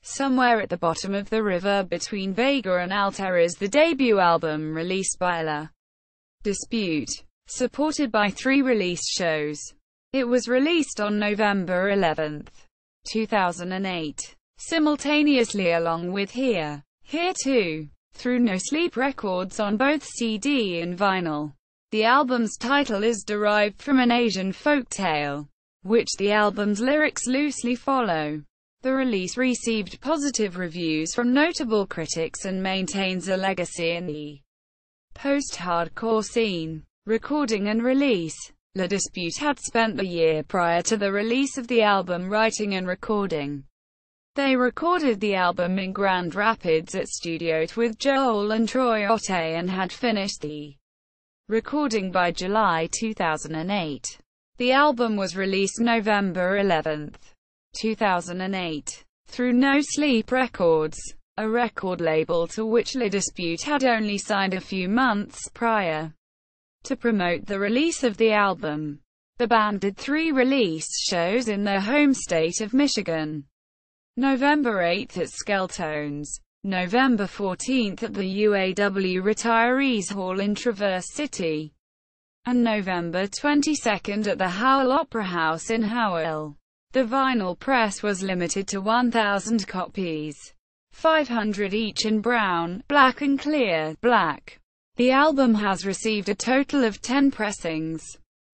Somewhere at the Bottom of the River Between Vega and Altair is the debut album released by La Dispute, supported by 3 release shows. It was released on November 11, 2008, simultaneously along with Here, Here Too, through No Sleep Records on both CD and vinyl. The album's title is derived from an Asian folktale, which the album's lyrics loosely follow. The release received positive reviews from notable critics and maintains a legacy in the post-hardcore scene. Recording and release. La Dispute had spent the year prior to the release of the album writing and recording. They recorded the album in Grand Rapids at Studio T with Joel and Troy Otte and had finished the recording by July 2008. The album was released November 11, 2008, through No Sleep Records, a record label to which La Dispute had only signed a few months prior. To promote the release of the album, the band did 3 release shows in their home state of Michigan. November 8 at Skeltones, November 14 at the UAW Retirees Hall in Traverse City, and November 22 at the Howell Opera House in Howell. The vinyl press was limited to 1,000 copies, 500 each in brown, black and clear black. The album has received a total of 10 pressings.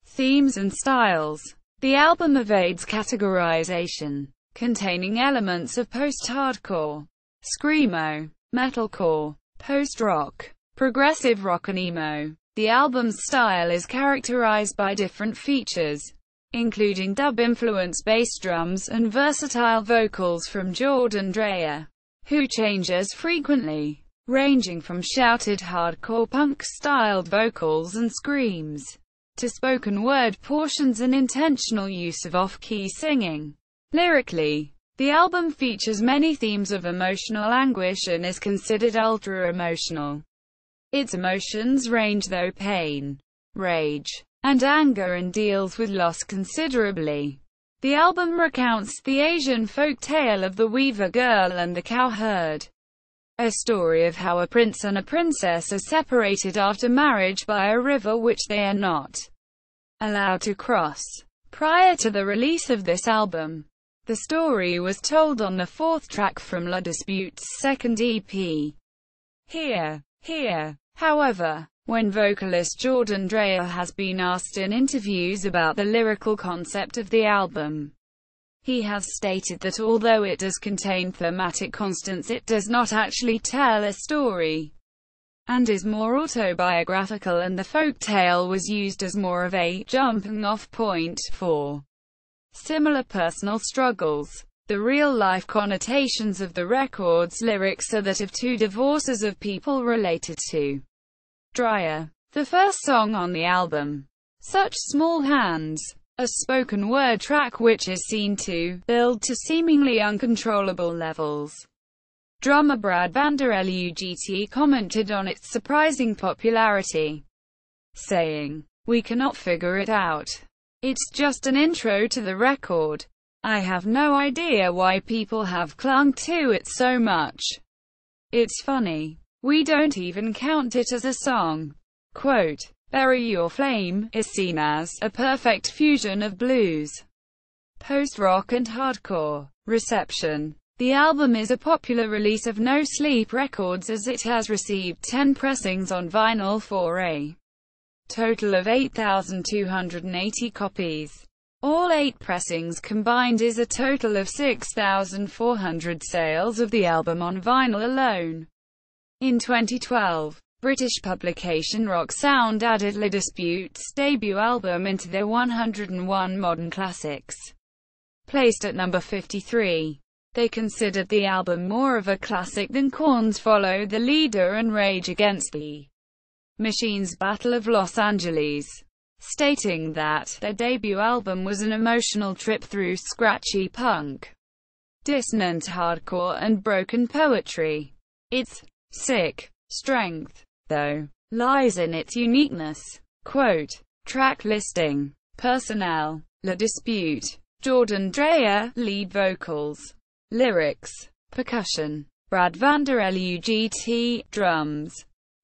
Themes and styles. The album evades categorization, containing elements of post-hardcore, screamo, metalcore, post-rock, progressive rock and emo. The album's style is characterized by different features, including dub-influenced bass drums and versatile vocals from Jordan Dreyer, who changes frequently, ranging from shouted hardcore punk-styled vocals and screams, to spoken-word portions and intentional use of off-key singing. Lyrically, the album features many themes of emotional anguish and is considered ultra-emotional. Its emotions range through pain, rage, and anger and deals with loss considerably. The album recounts the Asian folk tale of the Weaver Girl and the Cowherd, a story of how a prince and a princess are separated after marriage by a river which they are not allowed to cross. Prior to the release of this album, the story was told on the 4th track from La Dispute's 2nd EP, Here, Here. However, when vocalist Jordan Dreyer has been asked in interviews about the lyrical concept of the album, he has stated that although it does contain thematic constants, it does not actually tell a story, and is more autobiographical, and the folktale was used as more of a jumping-off point for similar personal struggles. The real-life connotations of the record's lyrics are that of 2 divorces of people related to Dreyer. The first song on the album, Such Small Hands, a spoken-word track which is seen to build to seemingly uncontrollable levels. Drummer Brad Vanderlugt commented on its surprising popularity, saying, "We cannot figure it out. It's just an intro to the record. I have no idea why people have clung to it so much. It's funny. We don't even count it as a song." Quote, "Bury Your Flame" is seen as a perfect fusion of blues, post-rock and hardcore. Reception. The album is a popular release of No Sleep Records as it has received 10 pressings on vinyl for a total of 8,280 copies. All 8 pressings combined is a total of 6,400 sales of the album on vinyl alone. In 2012, British publication Rock Sound added La Dispute's debut album into their 101 Modern Classics, placed at number 53. They considered the album more of a classic than Korn's Follow the Leader and Rage Against the Machine's Battle of Los Angeles, stating that their debut album was an emotional trip through scratchy punk, dissonant hardcore and broken poetry. Its sick strength, though, lies in its uniqueness. Quote, track listing, personnel, La Dispute, Jordan Dreyer, lead vocals, lyrics, Percussion. Brad Vander Lugt, drums.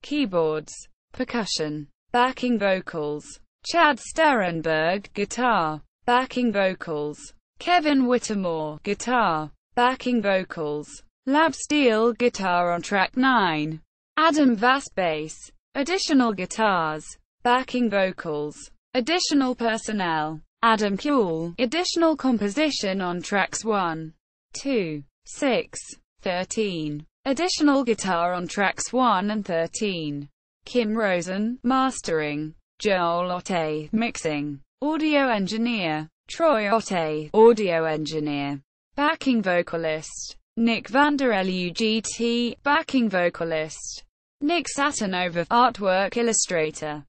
Keyboards. Percussion. Backing vocals. Chad Sterenberg, guitar. Backing vocals. Kevin Whittemore, guitar. Backing vocals. Lab steel guitar on track 9. Adam Vass, bass. Additional guitars. Backing vocals. Additional personnel. Adam Kuhl. Additional composition on tracks 1, 2, 6, 13. Additional guitar on tracks 1 and 13. Kim Rosen, mastering. Joel Otte, mixing. Audio engineer. Troy Otte, audio engineer. Backing vocalist. Nick Vander Lugt, backing vocalist. Nick Satanova, artwork illustrator.